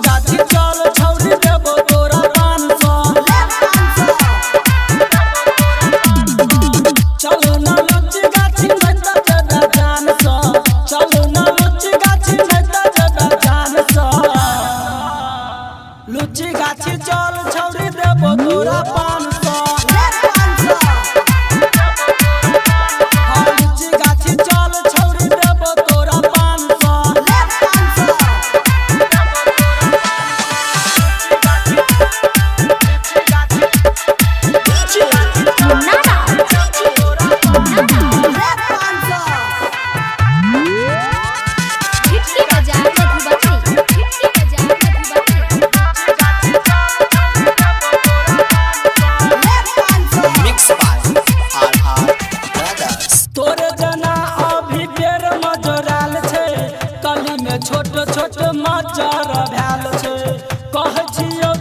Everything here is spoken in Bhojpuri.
गाछी चल छौरी देबो तोरा 500 चलो ना लुच्ची गाछी नहीं त जदा जान सा चलो ना लुच्ची गाछी नहीं त जदा जान सा लुच्ची गाछी चल छौरी देबो तोरा 500 छोट छोट मजर भैल छे कह छियो